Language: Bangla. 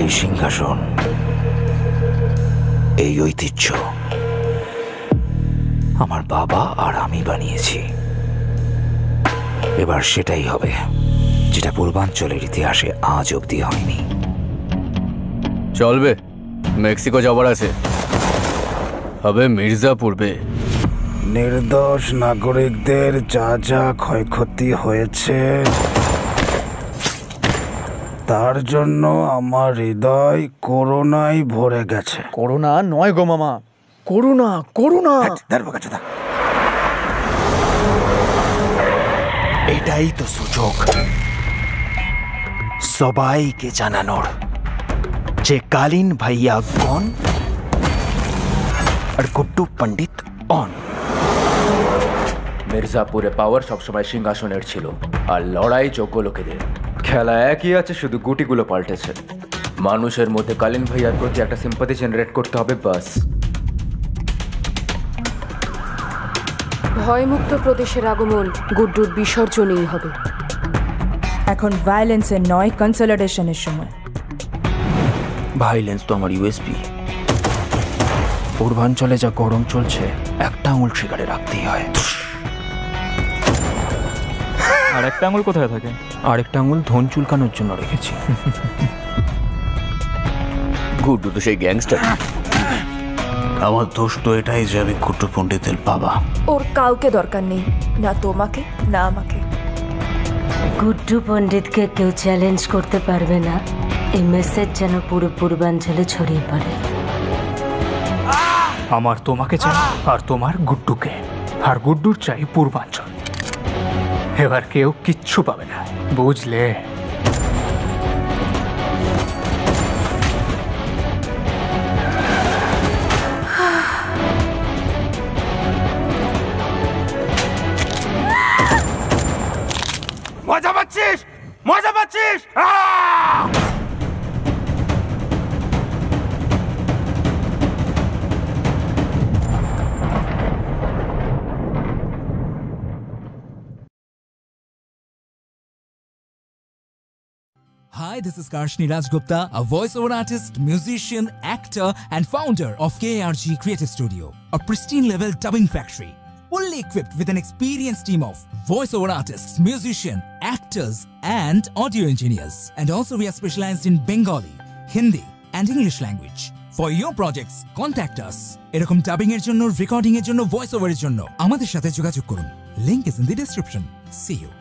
এই সিংহাসন, এই ঐতিহ্য আমার বাবা আর আমি বানিয়েছি। এবার সেটাই হবে যেটা পূর্বাঞ্চলের ইতিহাসে আজ অবধি হয়নি। চলবে, মেক্সিকো যাবার আছে, হবে মির্জাপুরে। নির্দোষ নাগরিকদের যা যা ক্ষয়ক্ষতি হয়েছে তার জন্য আমার হৃদয় করুণায় ভরে গেছে। করুণা নয় গো মামা, করুণা করুণা। এটাই তো সুযোগ সবাইকে জানানোর যে কালীন ভাইয়া গন আর গুড্ডু পণ্ডিত অন। মির্জাপুরে পাওয়ার সবসময় সিংহাসনের ছিল, আর লড়াই যোগ্য লোকেদের। খেলা একই আছে, শুধু গুটিগুলো পাল্টেছে। মানুষের মধ্যে কালীন ভাইয়ার প্রতি একটা সিম্পাথি জেনারেট করতে হবে, বাস। ভয়মুক্ত প্রদেশের আগমন গুড্ডুর বিসর্জনেই হবে। এখন ভায়োলেন্সের নয়, কনসলিডেশনের সময়। ভায়োলেন্স তো আমার ইউএসপি। পূর্বাঞ্চলে যা গরম চলছে, একটা আঙুল শিকারে রাখতেই হয়। আর একটা আঙুল কোথায় থাকে? আরেকটা আঙুল ধন চুলকানোর জন্য রেখেছি। গুড্ডু তো সেই গ্যাংস্টার। আমার দোষ তো এটাই যে আমি গুড্ডু পণ্ডিতের বাবা। ওর কাউকে দরকার নেই, না তোমাকে না আমাকে। গুড্ডু পণ্ডিতকে কেউ চ্যালেঞ্জ করতে পারবে না, এই মেসেজ যেন পুরো পূর্বাঞ্চলে ছড়িয়ে পড়ে। আমার তোমাকে চাই, আর তোমার গুড্ডুকে, আর গুড্ডুর চাই পূর্বাঞ্চল। এবার কেউ কিচ্ছু পাবে না, বুঝলে? মজা পাচ্ছিস? মজা পাচ্ছিস? Hi, this is Karshni Rajgupta, a voiceover artist, musician, actor, and founder of KRG Creative Studio, a pristine-level dubbing factory, fully equipped with an experienced team of voiceover artists, musicians, actors, and audio engineers. And also we are specialized in Bengali, Hindi, and English language. For your projects, contact us. এরকম dubbing এর জন্য, recording এর জন্য, voiceover এর জন্য আমাদের সাথে যোগাযোগ করুন। Link is in the description. See you.